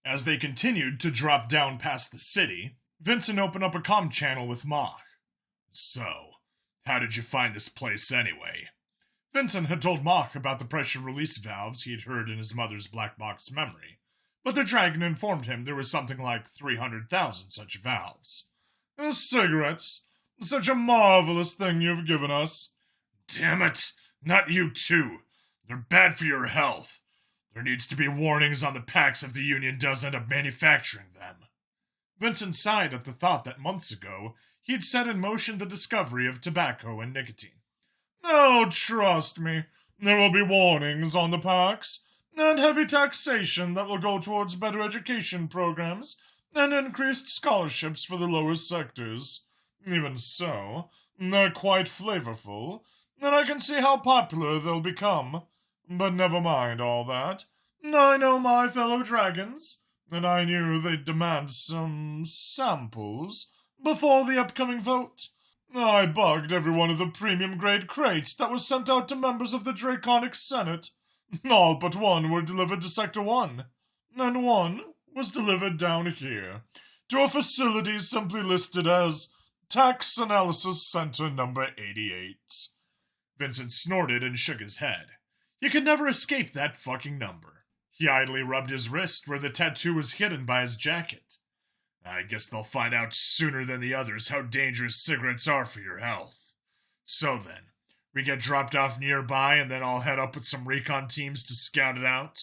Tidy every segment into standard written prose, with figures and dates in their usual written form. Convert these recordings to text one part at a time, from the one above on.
As they continued to drop down past the city, Vincent opened up a comm channel with Mach. So, how did you find this place anyway? Vincent had told Mach about the pressure release valves he'd heard in his mother's black box memory, but the dragon informed him there was something like 300,000 such valves. Cigarettes, such a marvelous thing you've given us. Damn it, not you too. They're bad for your health. There needs to be warnings on the packs if the Union does end up manufacturing them. Vincent sighed at the thought that months ago he'd set in motion the discovery of tobacco and nicotine. Oh, trust me, there will be warnings on the packs, and heavy taxation that will go towards better education programs and increased scholarships for the lower sectors. Even so, they're quite flavorful, and I can see how popular they'll become. But never mind all that. I know my fellow dragons, and I knew they'd demand some samples before the upcoming vote. I bugged every one of the premium-grade crates that was sent out to members of the Draconic Senate. All but one were delivered to Sector 1, and one was delivered down here, to a facility simply listed as Tax Analysis Center Number 88. Vincent snorted and shook his head. He could never escape that fucking number. He idly rubbed his wrist where the tattoo was hidden by his jacket. I guess they'll find out sooner than the others how dangerous cigarettes are for your health. So then, we get dropped off nearby and then I'll head up with some recon teams to scout it out?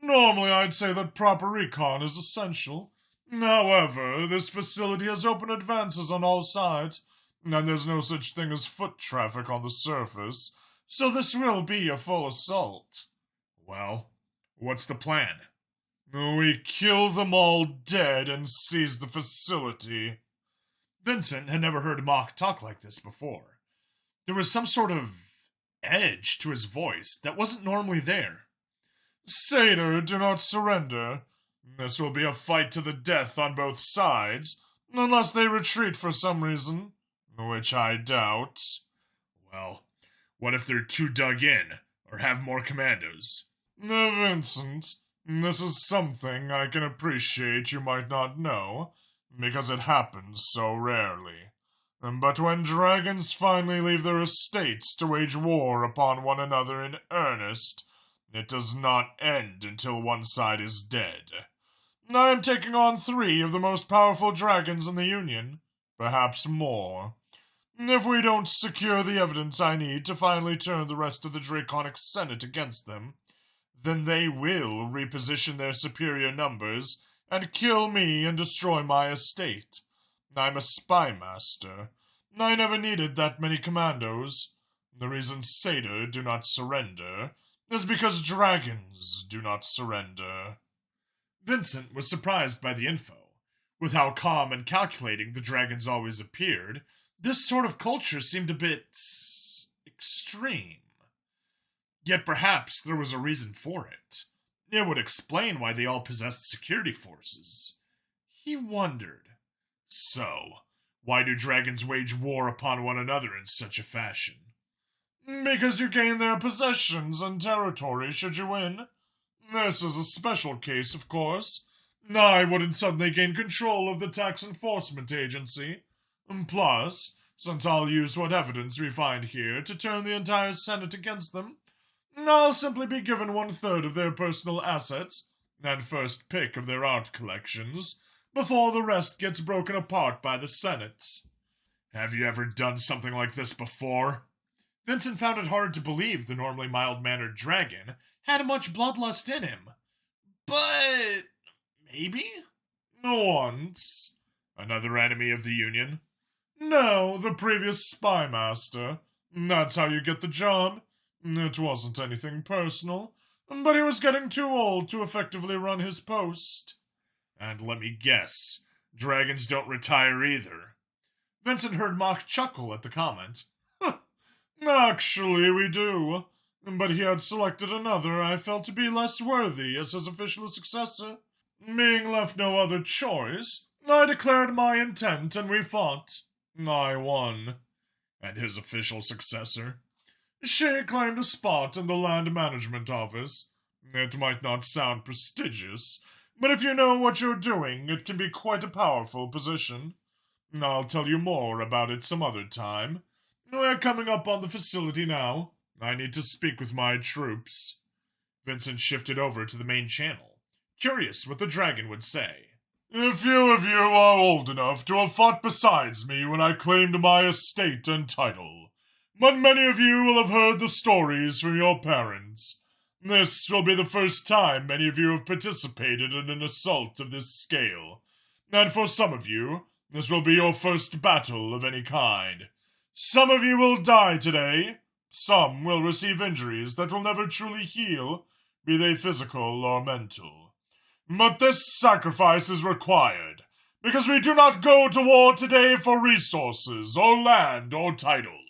Normally I'd say that proper recon is essential. However, this facility has open advances on all sides, and there's no such thing as foot traffic on the surface, so this will be a full assault. Well, what's the plan? We kill them all dead and seize the facility. Vincent had never heard Mach talk like this before. There was some sort of edge to his voice that wasn't normally there. Satyr, do not surrender. This will be a fight to the death on both sides, unless they retreat for some reason, which I doubt. Well, what if they're too dug in, or have more commandos? Vincent, this is something I can appreciate you might not know, because it happens so rarely. But when dragons finally leave their estates to wage war upon one another in earnest, it does not end until one side is dead. I am taking on 3 of the most powerful dragons in the Union, perhaps more. If we don't secure the evidence I need to finally turn the rest of the Draconic Senate against them, then they will reposition their superior numbers and kill me and destroy my estate. I'm a spy master. I never needed that many commandos. The reason Satyr do not surrender is because dragons do not surrender. Vincent was surprised by the info. With how calm and calculating the dragons always appeared, this sort of culture seemed a bit extreme. Yet perhaps there was a reason for it. It would explain why they all possessed security forces. He wondered. So, why do dragons wage war upon one another in such a fashion? Because you gain their possessions and territory should you win. This is a special case, of course. I wouldn't suddenly gain control of the tax enforcement agency. Plus, since I'll use what evidence we find here to turn the entire Senate against them, I'll simply be given 1/3 of their personal assets and first pick of their art collections before the rest gets broken apart by the Senate. Have you ever done something like this before? Vincent found it hard to believe the normally mild-mannered dragon had much bloodlust in him. But maybe? Once. Another enemy of the Union? No, the previous spy master. That's how you get the job. It wasn't anything personal, but he was getting too old to effectively run his post. And let me guess, dragons don't retire either. Vincent heard Mach chuckle at the comment. Actually, we do. But he had selected another I felt to be less worthy as his official successor. Being left no other choice, I declared my intent and we fought. I won. And his official successor? She claimed a spot in the land management office. It might not sound prestigious, But if you know what you're doing, it can be quite a powerful position. I'll tell you more about it some other time. We're coming up on the facility now. I need to speak with my troops." Vincent shifted over to the main channel, curious what the dragon would say. "A few of you are old enough to have fought besides me when I claimed my estate and title, but many of you will have heard the stories from your parents. This will be the first time many of you have participated in an assault of this scale, and for some of you, this will be your first battle of any kind. Some of you will die today. Some will receive injuries that will never truly heal, be they physical or mental. But this sacrifice is required, because we do not go to war today for resources, or land, or title.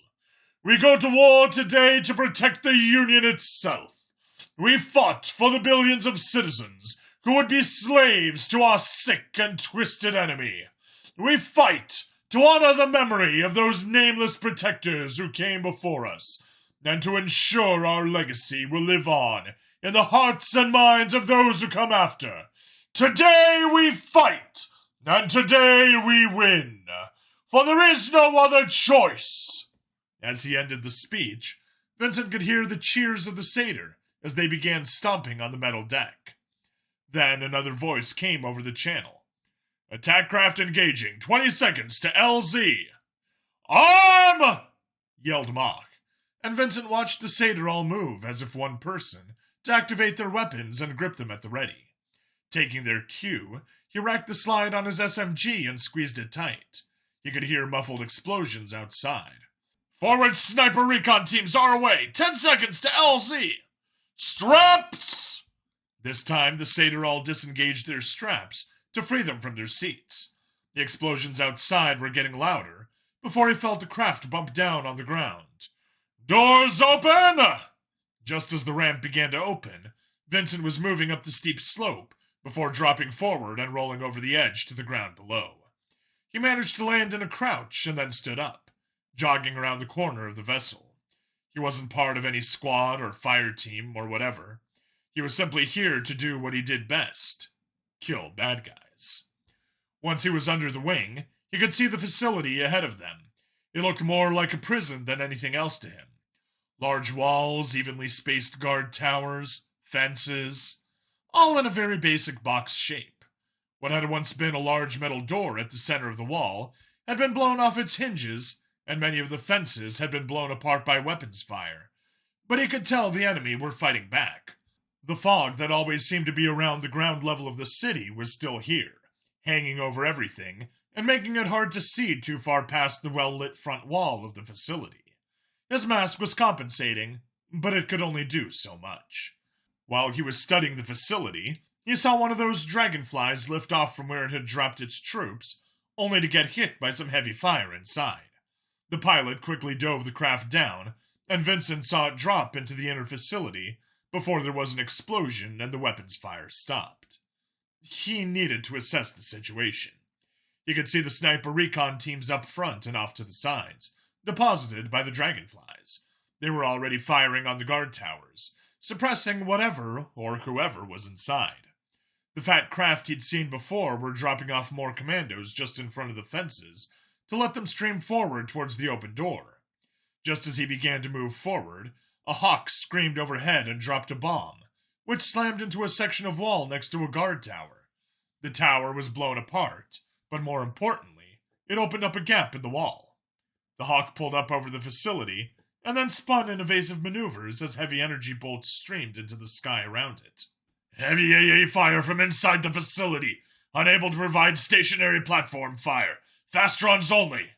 We go to war today to protect the Union itself. We fought for the billions of citizens who would be slaves to our sick and twisted enemy. We fight to honor the memory of those nameless protectors who came before us, and to ensure our legacy will live on in the hearts and minds of those who come after. Today we fight, and today we win, for there is no other choice." As he ended the speech, Vincent could hear the cheers of the satyr as they began stomping on the metal deck. Then another voice came over the channel. "Attack craft engaging, 20 seconds to LZ. "Arm!" yelled Mach, and Vincent watched the satyr all move as if one person to activate their weapons and grip them at the ready. Taking their cue, he racked the slide on his SMG and squeezed it tight. He could hear muffled explosions outside. "Forward sniper recon teams our way, 10 seconds to LZ. Straps!" This time, the satyr all disengaged their straps to free them from their seats. The explosions outside were getting louder before he felt the craft bump down on the ground. "Doors open!" Just as the ramp began to open, Vincent was moving up the steep slope before dropping forward and rolling over the edge to the ground below. He managed to land in a crouch and then stood up, jogging around the corner of the vessel. He wasn't part of any squad or fire team or whatever. He was simply here to do what he did best: kill bad guys. Once he was under the wing, he could see the facility ahead of them. It looked more like a prison than anything else to him. Large walls, evenly spaced guard towers, fences, all in a very basic box shape. What had once been a large metal door at the center of the wall had been blown off its hinges, and many of the fences had been blown apart by weapons fire. But he could tell the enemy were fighting back. The fog that always seemed to be around the ground level of the city was still here, hanging over everything and making it hard to see too far past the well-lit front wall of the facility. His mask was compensating, but it could only do so much. While he was studying the facility, he saw one of those dragonflies lift off from where it had dropped its troops, only to get hit by some heavy fire inside. The pilot quickly dove the craft down, and Vincent saw it drop into the inner facility before there was an explosion and the weapons fire stopped. He needed to assess the situation. He could see the sniper recon teams up front and off to the sides, deposited by the dragonflies. They were already firing on the guard towers, suppressing whatever or whoever was inside. The fat craft he'd seen before were dropping off more commandos just in front of the fences to let them stream forward towards the open door. Just as he began to move forward, a hawk screamed overhead and dropped a bomb, which slammed into a section of wall next to a guard tower. The tower was blown apart, but more importantly, it opened up a gap in the wall. The hawk pulled up over the facility and then spun in evasive maneuvers as heavy energy bolts streamed into the sky around it. "Heavy AA fire from inside the facility. Unable to provide stationary platform fire. Fast runs only,"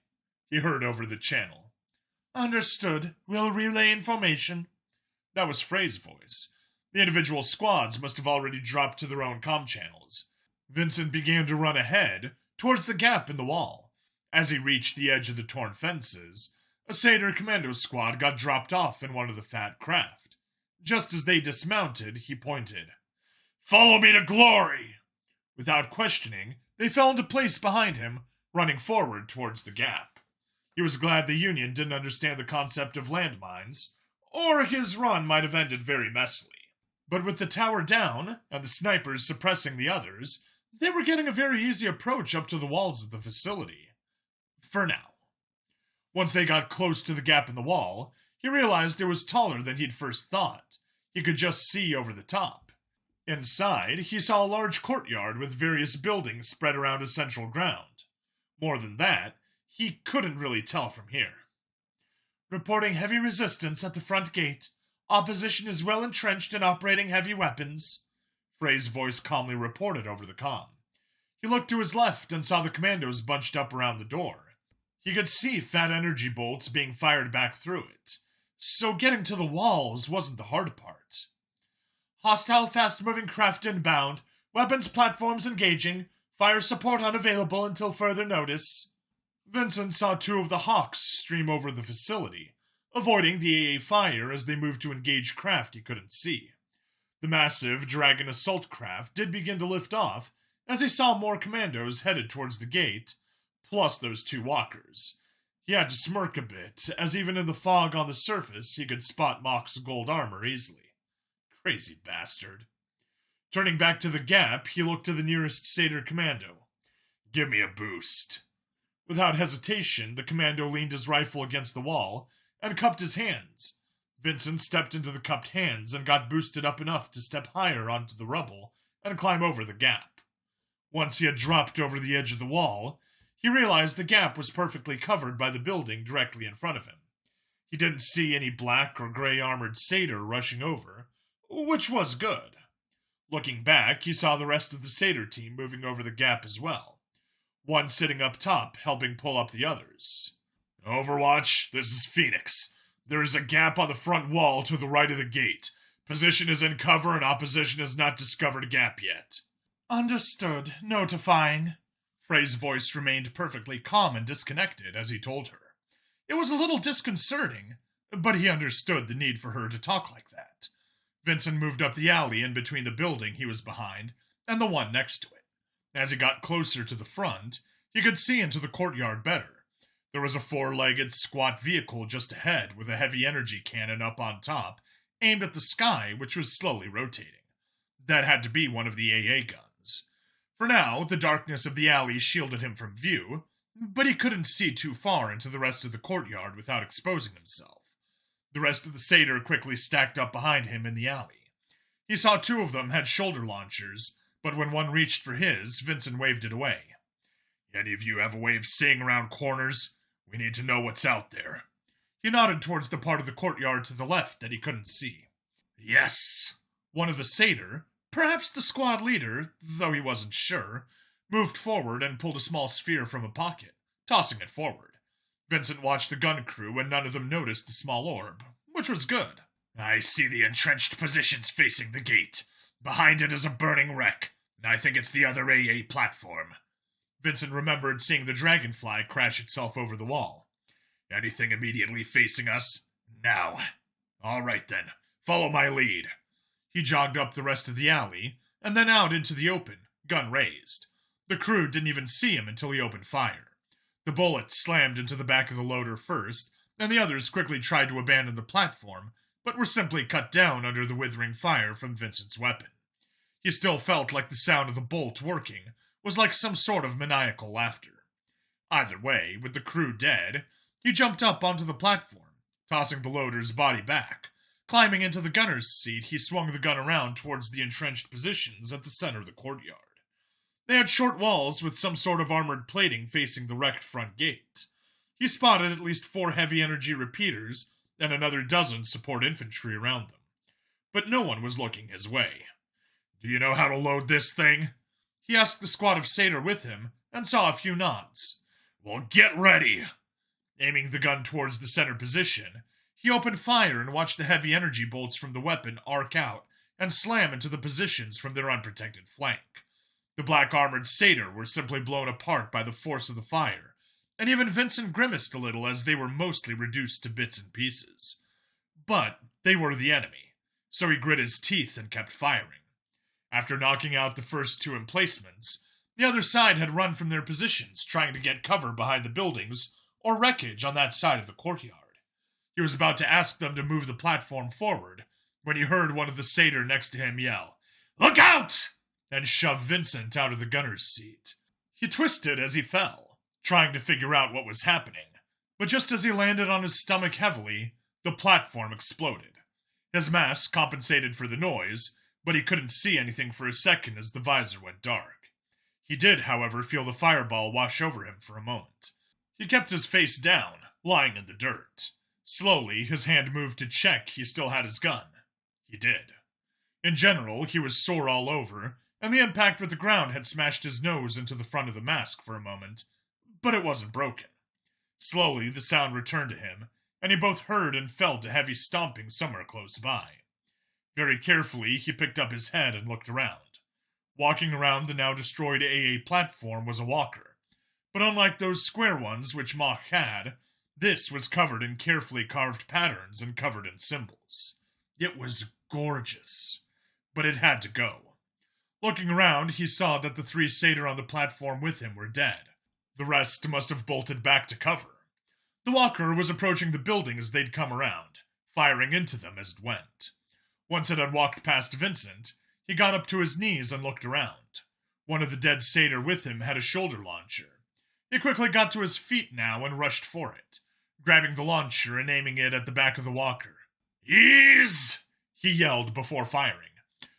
he heard over the channel. "Understood. We'll relay information." That was Frey's voice. The individual squads must have already dropped to their own comm channels. Vincent began to run ahead towards the gap in the wall. As he reached the edge of the torn fences, a Satyr commando squad got dropped off in one of the fat craft. Just as they dismounted, he pointed. "Follow me to glory!" Without questioning, they fell into place behind him, running forward towards the gap. He was glad the Union didn't understand the concept of landmines, or his run might have ended very messily. But with the tower down, and the snipers suppressing the others, they were getting a very easy approach up to the walls of the facility. For now. Once they got close to the gap in the wall, he realized it was taller than he'd first thought. He could just see over the top. Inside, he saw a large courtyard with various buildings spread around a central ground. More than that, he couldn't really tell from here. Reporting heavy resistance at the front gate. Opposition is well entrenched and operating heavy weapons, Frey's voice calmly reported over the comm. He looked to his left and saw the commandos bunched up around the door. He could see fat energy bolts being fired back through it, so getting to the walls wasn't the hard part. Hostile fast-moving craft inbound, weapons platforms engaging, fire support unavailable until further notice. Vincent saw two of the Hawks stream over the facility, avoiding the AA fire as they moved to engage craft he couldn't see. The massive Dragon assault craft did begin to lift off as he saw more commandos headed towards the gate, plus those two walkers. He had to smirk a bit, as even in the fog on the surface he could spot Mock's gold armor easily. Crazy bastard. Turning back to the gap, he looked to the nearest Satyr commando. "Give me a boost." Without hesitation, the commando leaned his rifle against the wall and cupped his hands. Vincent stepped into the cupped hands and got boosted up enough to step higher onto the rubble and climb over the gap. Once he had dropped over the edge of the wall, he realized the gap was perfectly covered by the building directly in front of him. He didn't see any black or gray armored Satyr rushing over, which was good. Looking back, he saw the rest of the Satyr team moving over the gap as well, one sitting up top helping pull up the others. "Overwatch, this is Phoenix. There is a gap on the front wall to the right of the gate. Position is in cover and opposition has not discovered a gap yet." "Understood. Notifying." Frey's voice remained perfectly calm and disconnected as he told her. It was a little disconcerting, but he understood the need for her to talk like that. Vincent moved up the alley in between the building he was behind and the one next to it. As he got closer to the front, he could see into the courtyard better. There was a four-legged, squat vehicle just ahead with a heavy energy cannon up on top, aimed at the sky, which was slowly rotating. That had to be one of the AA guns. For now, the darkness of the alley shielded him from view, but he couldn't see too far into the rest of the courtyard without exposing himself. The rest of the Satyr quickly stacked up behind him in the alley. He saw two of them had shoulder launchers, but when one reached for his, Vincent waved it away. "Any of you have a way of seeing around corners? We need to know what's out there." He nodded towards the part of the courtyard to the left that he couldn't see. "Yes." One of the Satyr, perhaps the squad leader, though he wasn't sure, moved forward and pulled a small sphere from a pocket, tossing it forward. Vincent watched the gun crew and none of them noticed the small orb, which was good. "I see the entrenched positions facing the gate. Behind it is a burning wreck, and I think it's the other AA platform." Vincent remembered seeing the dragonfly crash itself over the wall. "Anything immediately facing us? Now. All right then, follow my lead." He jogged up the rest of the alley, and then out into the open, gun raised. The crew didn't even see him until he opened fire. The bullet slammed into the back of the loader first, and the others quickly tried to abandon the platform, but were simply cut down under the withering fire from Vincent's weapon. He still felt like the sound of the bolt working was like some sort of maniacal laughter. Either way, with the crew dead, he jumped up onto the platform, tossing the loader's body back. Climbing into the gunner's seat, he swung the gun around towards the entrenched positions at the center of the courtyard. They had short walls with some sort of armored plating facing the wrecked front gate. He spotted at least 4 heavy energy repeaters and another dozen support infantry around them. But no one was looking his way. "Do you know how to load this thing?" He asked the squad of Satyr with him, and saw a few nods. "Well, get ready!" Aiming the gun towards the center position, he opened fire and watched the heavy energy bolts from the weapon arc out and slam into the positions from their unprotected flank. The black-armored Satyr were simply blown apart by the force of the fire, and even Vincent grimaced a little as they were mostly reduced to bits and pieces. But they were the enemy, so he grit his teeth and kept firing. After knocking out the first 2 emplacements, the other side had run from their positions, trying to get cover behind the buildings or wreckage on that side of the courtyard. He was about to ask them to move the platform forward, when he heard one of the satyr next to him yell, "Look out!" and shove Vincent out of the gunner's seat. He twisted as he fell, trying to figure out what was happening, but just as he landed on his stomach heavily, the platform exploded. His mask compensated for the noise, but he couldn't see anything for a second as the visor went dark. He did, however, feel the fireball wash over him for a moment. He kept his face down, lying in the dirt. Slowly, his hand moved to check he still had his gun. He did. In general, he was sore all over, and the impact with the ground had smashed his nose into the front of the mask for a moment, but it wasn't broken. Slowly, the sound returned to him, and he both heard and felt a heavy stomping somewhere close by. Very carefully, he picked up his head and looked around. Walking around the now destroyed AA platform was a walker, but unlike those square ones which Mach had, this was covered in carefully carved patterns and covered in symbols. It was gorgeous, but it had to go. Looking around, he saw that the 3 satyr on the platform with him were dead. The rest must have bolted back to cover. The walker was approaching the building as they'd come around, firing into them as it went. Once it had walked past Vincent, he got up to his knees and looked around. One of the dead satyr with him had a shoulder launcher. He quickly got to his feet now and rushed for it, grabbing the launcher and aiming it at the back of the walker. "Ease!" he yelled before firing,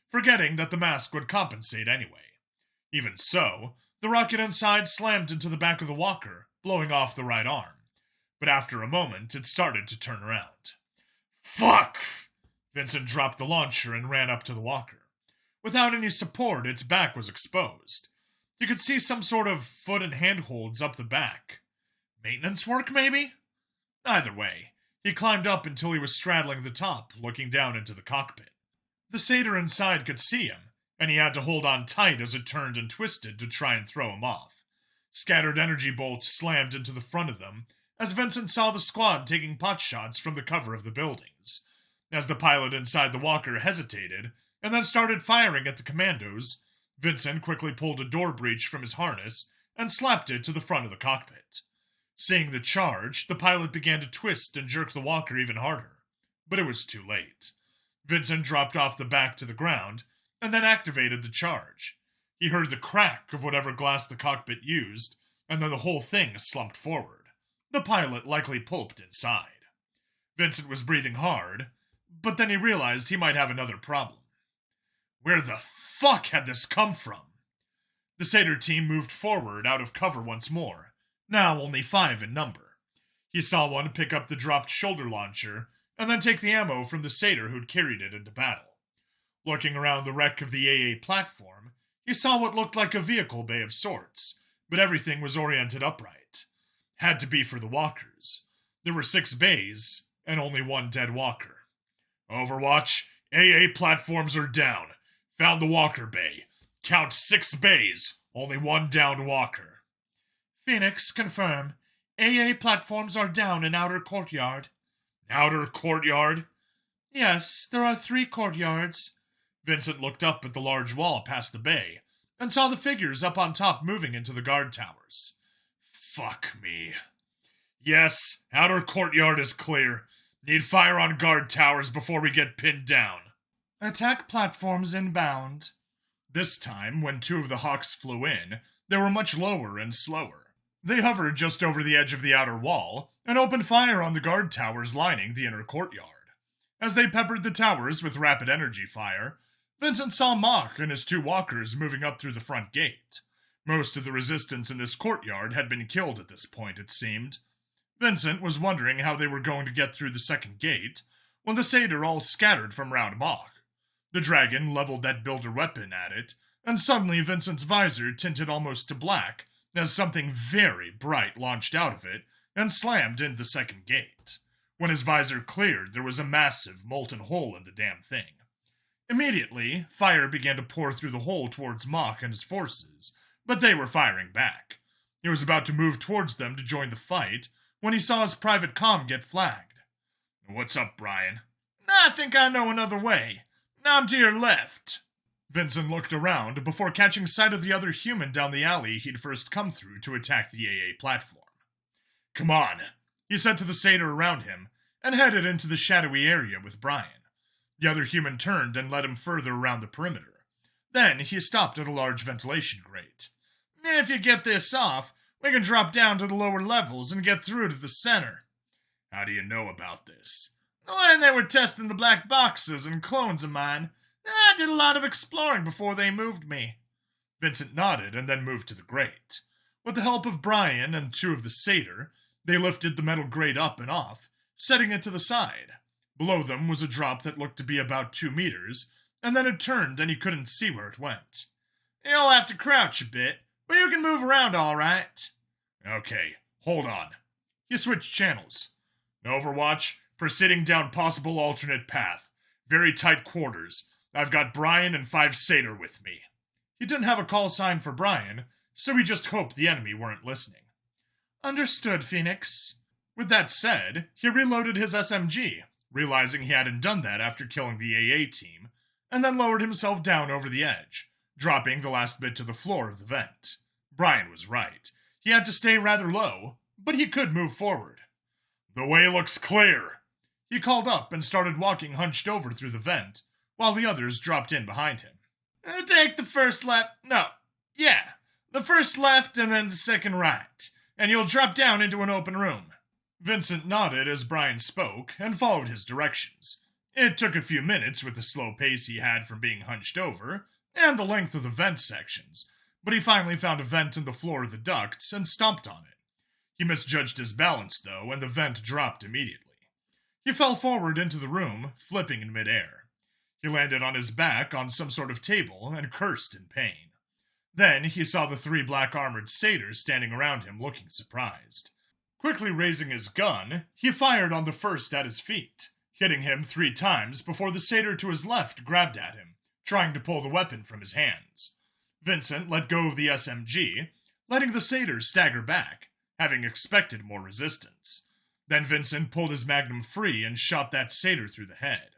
forgetting that the mask would compensate anyway. Even so, the rocket inside slammed into the back of the walker, blowing off the right arm. But after a moment, it started to turn around. "Fuck!" Vincent dropped the launcher and ran up to the walker. Without any support, its back was exposed. You could see some sort of foot and handholds up the back. Maintenance work, maybe? Either way, he climbed up until he was straddling the top, looking down into the cockpit. The satyr inside could see him, and he had to hold on tight as it turned and twisted to try and throw him off. Scattered energy bolts slammed into the front of them, as Vincent saw the squad taking potshots from the cover of the buildings. As the pilot inside the walker hesitated, and then started firing at the commandos, Vincent quickly pulled a door breech from his harness and slapped it to the front of the cockpit. Seeing the charge, the pilot began to twist and jerk the walker even harder. But it was too late. Vincent dropped off the back to the ground, and then activated the charge. He heard the crack of whatever glass the cockpit used, and then the whole thing slumped forward. The pilot likely pulped inside. Vincent was breathing hard, but then he realized he might have another problem. Where the fuck had this come from? The satyr team moved forward out of cover once more, now only 5 in number. He saw one pick up the dropped shoulder launcher, and then take the ammo from the satyr who'd carried it into battle. Looking around the wreck of the AA platform, he saw what looked like a vehicle bay of sorts, but everything was oriented upright. Had to be for the walkers. There were 6 bays, and only 1 dead walker. Overwatch, AA platforms are down. Found the walker bay. Count 6 bays, only 1 downed walker. Phoenix, confirm. AA platforms are down in outer courtyard. Outer courtyard? Yes, there are 3 courtyards. Vincent looked up at the large wall past the bay, and saw the figures up on top moving into the guard towers. Fuck me. Yes, outer courtyard is clear. Need fire on guard towers before we get pinned down. Attack platforms inbound. This time, when 2 of the Hawks flew in, they were much lower and slower. They hovered just over the edge of the outer wall, and opened fire on the guard towers lining the inner courtyard. As they peppered the towers with rapid energy fire, Vincent saw Mach and his 2 walkers moving up through the front gate. Most of the resistance in this courtyard had been killed at this point, it seemed. Vincent was wondering how they were going to get through the second gate, when the satyr all scattered from round Mach. The dragon leveled that builder weapon at it, and suddenly Vincent's visor tinted almost to black as something very bright launched out of it and slammed into the second gate. When his visor cleared, there was a massive molten hole in the damn thing. Immediately, fire began to pour through the hole towards Mach and his forces, but they were firing back. He was about to move towards them to join the fight when he saw his private comm get flagged. What's up, Bryan? I think I know another way. I'm to your left. Vincent looked around before catching sight of the other human down the alley he'd first come through to attack the AA platform. Come on, he said to the satyr around him, and headed into the shadowy area with Bryan. The other human turned and led him further around the perimeter. Then he stopped at a large ventilation grate. If you get this off, we can drop down to the lower levels and get through to the center. How do you know about this? When they were testing the black boxes and clones of mine, I did a lot of exploring before they moved me. Vincent nodded and then moved to the grate. With the help of Bryan and two of the satyr, they lifted the metal grate up and off, setting it to the side. Below them was a drop that looked to be about 2 meters, and then it turned and he couldn't see where it went. You'll have to crouch a bit, but you can move around all right. Okay, hold on. He switched channels. Overwatch, proceeding down possible alternate path. Very tight quarters. I've got Bryan and 5 satyr with me. He didn't have a call sign for Bryan, so he just hoped the enemy weren't listening. Understood, Phoenix. With that said, he reloaded his SMG, realizing he hadn't done that after killing the AA team, and then lowered himself down over the edge, dropping the last bit to the floor of the vent. Bryan was right. He had to stay rather low, but he could move forward. The way looks clear. He called up and started walking hunched over through the vent, while the others dropped in behind him. Take the first left. No. Yeah. The first left and then the second right, and you'll drop down into an open room. Vincent nodded as Bryan spoke and followed his directions. It took a few minutes with the slow pace he had from being hunched over and the length of the vent sections, but he finally found a vent in the floor of the ducts and stomped on it. He misjudged his balance, though, and the vent dropped immediately. He fell forward into the room, flipping in midair. He landed on his back on some sort of table and cursed in pain. Then he saw the 3 black-armored satyrs standing around him looking surprised. Quickly raising his gun, he fired on the first at his feet, hitting him 3 times before the satyr to his left grabbed at him, trying to pull the weapon from his hands. Vincent let go of the SMG, letting the satyr stagger back, having expected more resistance. Then Vincent pulled his magnum free and shot that satyr through the head.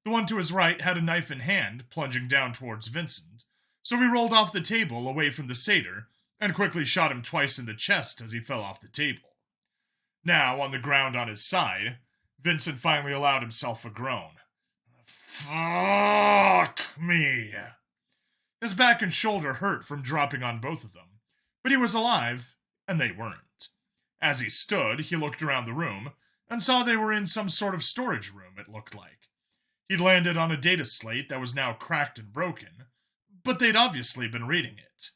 The one to his right had a knife in hand, plunging down towards Vincent, so he rolled off the table away from the satyr and quickly shot him twice in the chest as he fell off the table. Now, on the ground on his side, Vincent finally allowed himself a groan. Fuck me. His back and shoulder hurt from dropping on both of them, but he was alive, and they weren't. As he stood, he looked around the room and saw they were in some sort of storage room, it looked like. He'd landed on a data slate that was now cracked and broken, but they'd obviously been reading it.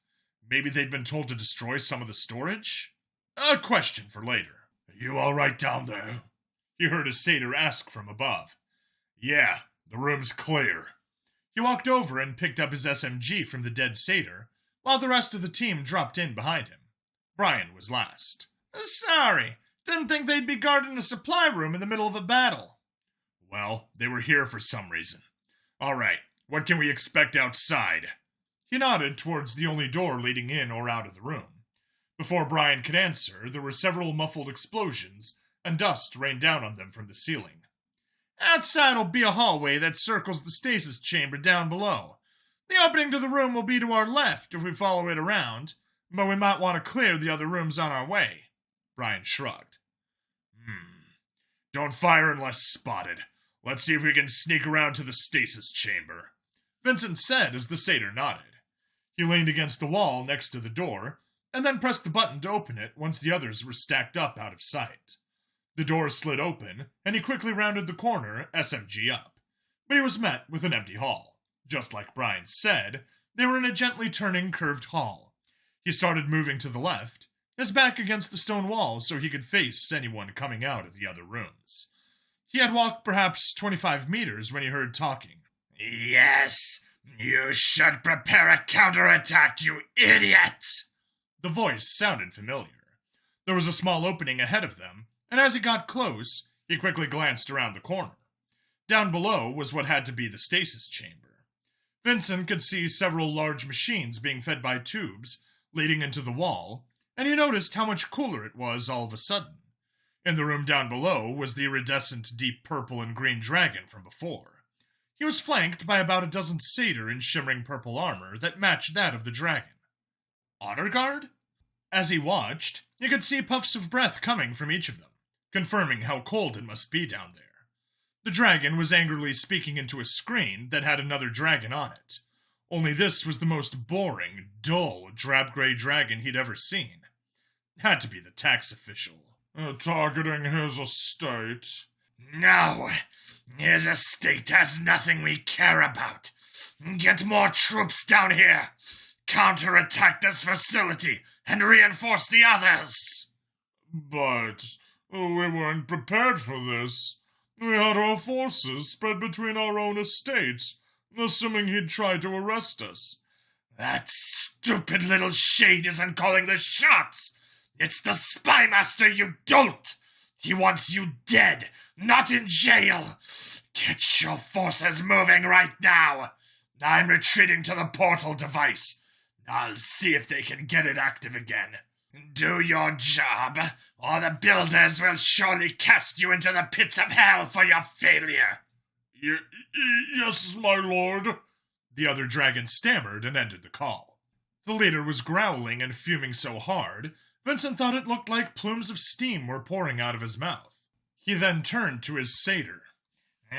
Maybe they'd been told to destroy some of the storage? A question for later. You all right down there? He heard a satyr ask from above. Yeah, the room's clear. He walked over and picked up his SMG from the dead satyr, while the rest of the team dropped in behind him. Bryan was last. Sorry, didn't think they'd be guarding a supply room in the middle of a battle. Well, they were here for some reason. All right, what can we expect outside? He nodded towards the only door leading in or out of the room. Before Bryan could answer, there were several muffled explosions, and dust rained down on them from the ceiling. Outside'll be a hallway that circles the stasis chamber down below. The opening to the room will be to our left if we follow it around, but we might want to clear the other rooms on our way. Bryan shrugged. Don't fire unless spotted. Let's see if we can sneak around to the stasis chamber. Vincent said as the satyr nodded. He leaned against the wall next to the door, and then pressed the button to open it once the others were stacked up out of sight. The door slid open, and he quickly rounded the corner, SMG up. But he was met with an empty hall. Just like Bryan said, they were in a gently turning, curved hall. He started moving to the left, his back against the stone wall so he could face anyone coming out of the other rooms. He had walked perhaps 25 meters when he heard talking. Yes, you should prepare a counterattack, you idiot! The voice sounded familiar. There was a small opening ahead of them, and as he got close, he quickly glanced around the corner. Down below was what had to be the stasis chamber. Vincent could see several large machines being fed by tubes leading into the wall, and he noticed how much cooler it was all of a sudden. In the room down below was the iridescent deep purple and green dragon from before. He was flanked by about a dozen satyr in shimmering purple armor that matched that of the dragon. Honor guard? As he watched, he could see puffs of breath coming from each of them, confirming how cold it must be down there. The dragon was angrily speaking into a screen that had another dragon on it. Only this was the most boring, dull, drab-gray dragon he'd ever seen. Had to be the tax official. Targeting his estate. No, his estate has nothing we care about. Get more troops down here. Counterattack this facility and reinforce the others. But we weren't prepared for this. We had our forces spread between our own estates, assuming he'd try to arrest us. That stupid little shade isn't calling the shots. It's the spy master, you dolt. He wants you dead, not in jail. Get your forces moving right now. I'm retreating to the portal device. I'll see if they can get it active again. Do your job, or the builders will surely cast you into the pits of hell for your failure. Yes, my lord. The other dragon stammered and ended the call. The leader was growling and fuming so hard, Vincent thought it looked like plumes of steam were pouring out of his mouth. He then turned to his satyr.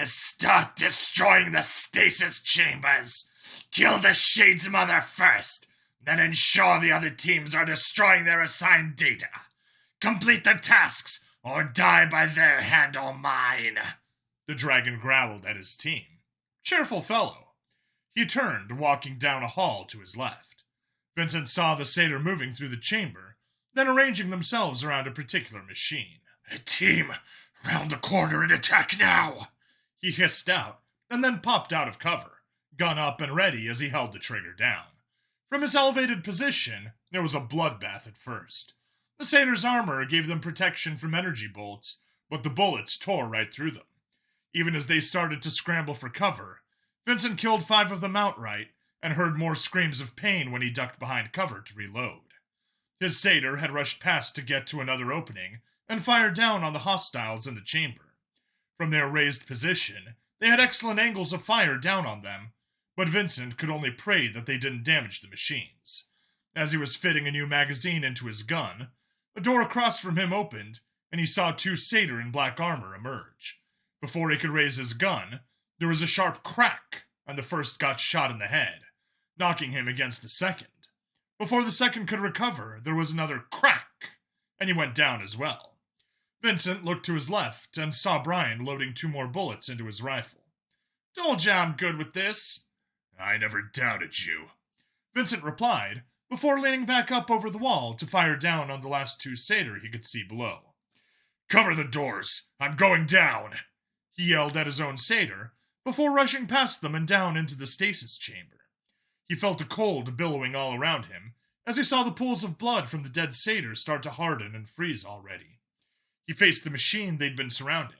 Start destroying the stasis chambers. Kill the Shade's mother first, then ensure the other teams are destroying their assigned data. Complete the tasks, or die by their hand or mine. The dragon growled at his team. Cheerful fellow. He turned, walking down a hall to his left. Vincent saw the satyr moving through the chamber, then arranging themselves around a particular machine. Team, round the corner and attack now! He hissed out, and then popped out of cover, gun up and ready as he held the trigger down. From his elevated position, there was a bloodbath at first. The satyr's armor gave them protection from energy bolts, but the bullets tore right through them. Even as they started to scramble for cover, Vincent killed 5 of them outright, and heard more screams of pain when he ducked behind cover to reload. His satyr had rushed past to get to another opening, and fired down on the hostiles in the chamber. From their raised position, they had excellent angles of fire down on them, but Vincent could only pray that they didn't damage the machines. As he was fitting a new magazine into his gun, a door across from him opened, and he saw 2 satyr in black armor emerge. Before he could raise his gun, there was a sharp crack, and the first got shot in the head, knocking him against the second. Before the second could recover, there was another crack, and he went down as well. Vincent looked to his left and saw Bryan loading 2 more bullets into his rifle. Told you I'm good with this. I never doubted you, Vincent replied, before leaning back up over the wall to fire down on the last 2 satyr he could see below. Cover the doors! I'm going down! He yelled at his own satyr, before rushing past them and down into the stasis chamber. He felt the cold billowing all around him, as he saw the pools of blood from the dead satyr start to harden and freeze already. He faced the machine they'd been surrounding.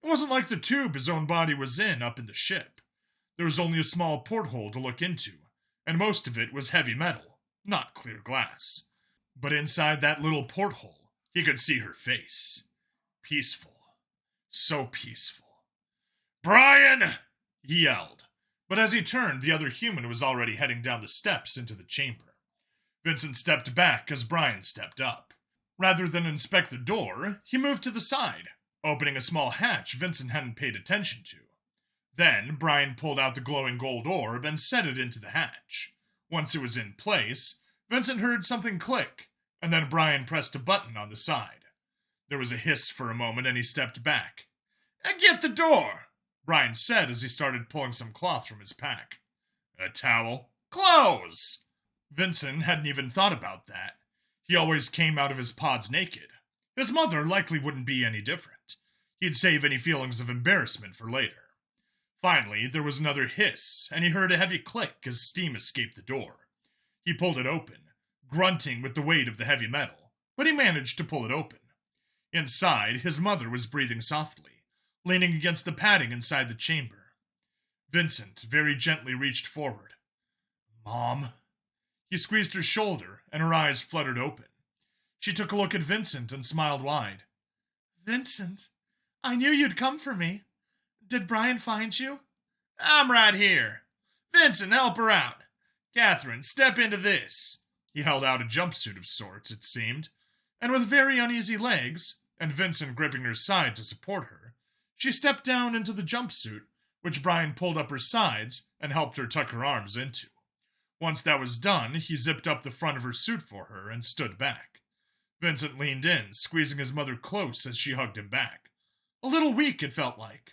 It wasn't like the tube his own body was in up in the ship. There was only a small porthole to look into, and most of it was heavy metal, not clear glass. But inside that little porthole, he could see her face. Peaceful. So peaceful. Bryan! He yelled, but as he turned, the other human was already heading down the steps into the chamber. Vincent stepped back as Bryan stepped up. Rather than inspect the door, he moved to the side, opening a small hatch Vincent hadn't paid attention to. Then, Bryan pulled out the glowing gold orb and set it into the hatch. Once it was in place, Vincent heard something click, and then Bryan pressed a button on the side. There was a hiss for a moment and he stepped back. Get the door, Bryan said as he started pulling some cloth from his pack. A towel? Clothes! Vincent hadn't even thought about that. He always came out of his pods naked. His mother likely wouldn't be any different. He'd save any feelings of embarrassment for later. Finally, there was another hiss, and he heard a heavy click as steam escaped the door. He pulled it open, grunting with the weight of the heavy metal, but he managed to pull it open. Inside, his mother was breathing softly, leaning against the padding inside the chamber. Vincent very gently reached forward. Mom? He squeezed her shoulder, and her eyes fluttered open. She took a look at Vincent and smiled wide. Vincent, I knew you'd come for me. Did Bryan find you? I'm right here. Vincent, help her out. Catherine, step into this. He held out a jumpsuit of sorts, it seemed, and with very uneasy legs, and Vincent gripping her side to support her, She stepped down into the jumpsuit, which Bryan pulled up her sides and helped her tuck her arms into. Once that was done, he zipped up the front of her suit for her and stood back. Vincent leaned in, squeezing his mother close as she hugged him back. A little weak, it felt like.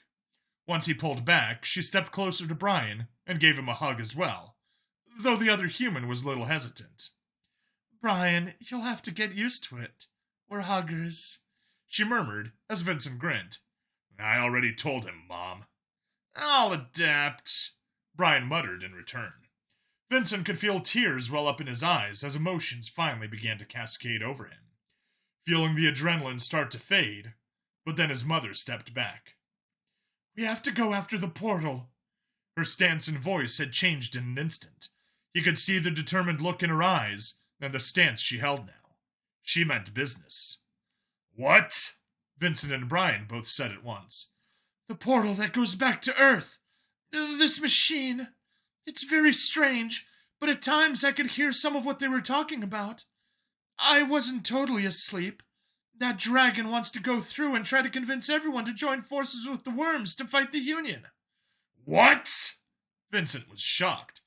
Once he pulled back, she stepped closer to Bryan and gave him a hug as well, though the other human was a little hesitant. "Bryan, you'll have to get used to it. We're huggers," she murmured as Vincent grinned. "I already told him, Mom." "I'll adapt," Bryan muttered in return. Vincent could feel tears well up in his eyes as emotions finally began to cascade over him, feeling the adrenaline start to fade, but then his mother stepped back. "We have to go after the portal." Her stance and voice had changed in an instant. He could see the determined look in her eyes and the stance she held now. She meant business. "What?" Vincent and Bryan both said at once. "The portal that goes back to Earth. This machine. It's very strange, but at times I could hear some of what they were talking about. I wasn't totally asleep. That dragon wants to go through and try to convince everyone to join forces with the worms to fight the Union." "What?" Vincent was shocked.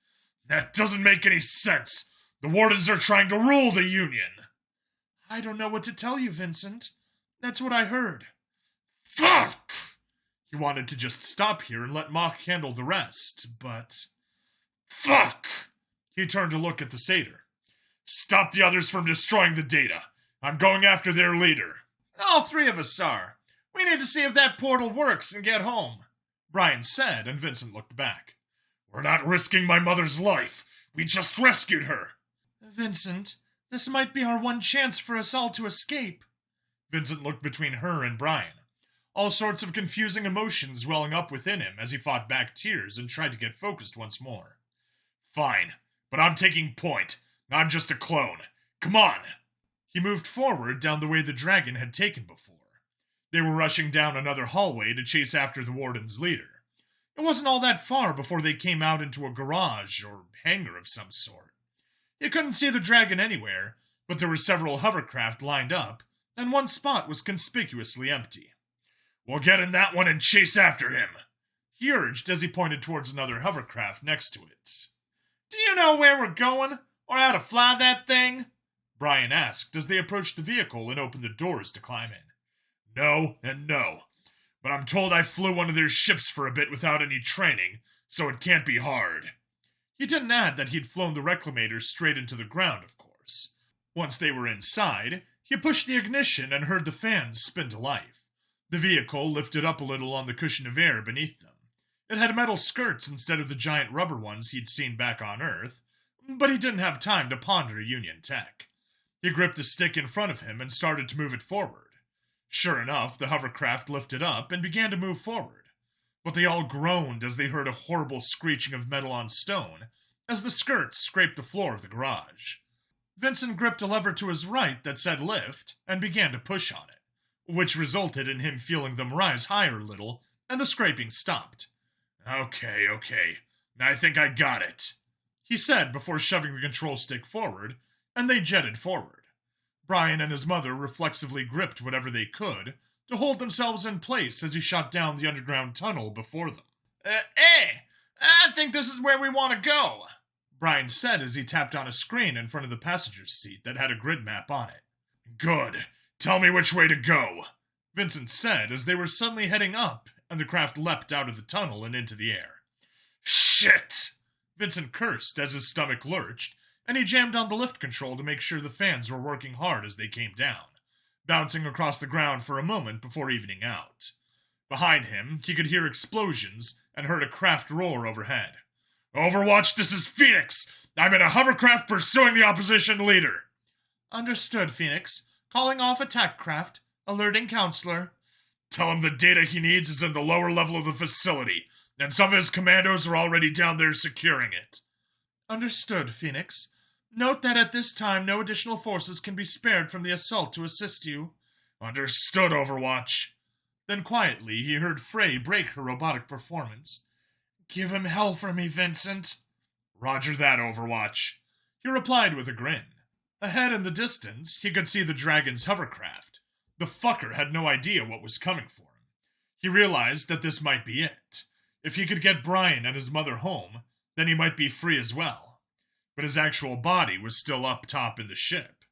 "That doesn't make any sense. The Wardens are trying to rule the Union." "I don't know what to tell you, Vincent. That's what I heard." Fuck! He wanted to just stop here and let Mach handle the rest, but... Fuck! He turned to look at the satyr. "Stop the others from destroying the data. I'm going after their leader." "All three of us are. We need to see if that portal works and get home," Bryan said, and Vincent looked back. "We're not risking my mother's life. We just rescued her." "Vincent, this might be our one chance for us all to escape." Vincent looked between her and Bryan, all sorts of confusing emotions welling up within him as he fought back tears and tried to get focused once more. "Fine, but I'm taking point. I'm just a clone. Come on." He moved forward down the way the dragon had taken before. They were rushing down another hallway to chase after the Warden's leader. It wasn't all that far before they came out into a garage or hangar of some sort. You couldn't see the dragon anywhere, but there were several hovercraft lined up, and one spot was conspicuously empty. "We'll get in that one and chase after him," he urged as he pointed towards another hovercraft next to it. "Do you know where we're going, or how to fly that thing?" Bryan asked as they approached the vehicle and opened the doors to climb in. "No and no, but I'm told I flew one of their ships for a bit without any training, so it can't be hard." He didn't add that he'd flown the reclamator straight into the ground, of course. Once they were inside, he pushed the ignition and heard the fans spin to life. The vehicle lifted up a little on the cushion of air beneath them. It had metal skirts instead of the giant rubber ones he'd seen back on Earth, but he didn't have time to ponder Union tech. He gripped the stick in front of him and started to move it forward. Sure enough, the hovercraft lifted up and began to move forward, but they all groaned as they heard a horrible screeching of metal on stone as the skirts scraped the floor of the garage. Vincent gripped a lever to his right that said lift and began to push on it, which resulted in him feeling them rise higher a little, and the scraping stopped. Okay, I think I got it," he said before shoving the control stick forward, and they jetted forward. Bryan and his mother reflexively gripped whatever they could to hold themselves in place as he shot down the underground tunnel before them. I think this is where we want to go," Bryan said as he tapped on a screen in front of the passenger's seat that had a grid map on it. "Good. Tell me which way to go," Vincent said as they were suddenly heading up and the craft leapt out of the tunnel and into the air. "Shit!" Vincent cursed as his stomach lurched, and he jammed on the lift control to make sure the fans were working hard as they came down, bouncing across the ground for a moment before evening out. Behind him, he could hear explosions and heard a craft roar overhead. "Overwatch, this is Phoenix. I'm in a hovercraft pursuing the opposition leader." "Understood, Phoenix. Calling off attack craft. Alerting counselor." "Tell him the data he needs is in the lower level of the facility, and some of his commandos are already down there securing it." "Understood, Phoenix. Note that at this time no additional forces can be spared from the assault to assist you." "Understood, Overwatch." Then quietly he heard Frey break her robotic performance. "Give him hell for me, Vincent." "Roger that, Overwatch," he replied with a grin. Ahead in the distance, he could see the dragon's hovercraft. The fucker had no idea what was coming for him. He realized that this might be it. If he could get Bryan and his mother home, then he might be free as well. But his actual body was still up top in the ship.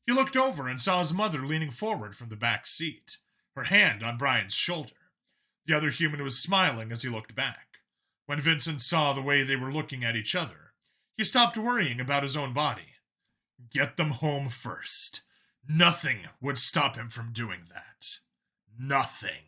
He looked over and saw his mother leaning forward from the back seat, her hand on Bryan's shoulder. The other human was smiling as he looked back. When Vincent saw the way they were looking at each other, he stopped worrying about his own body. Get them home first. Nothing would stop him from doing that. Nothing.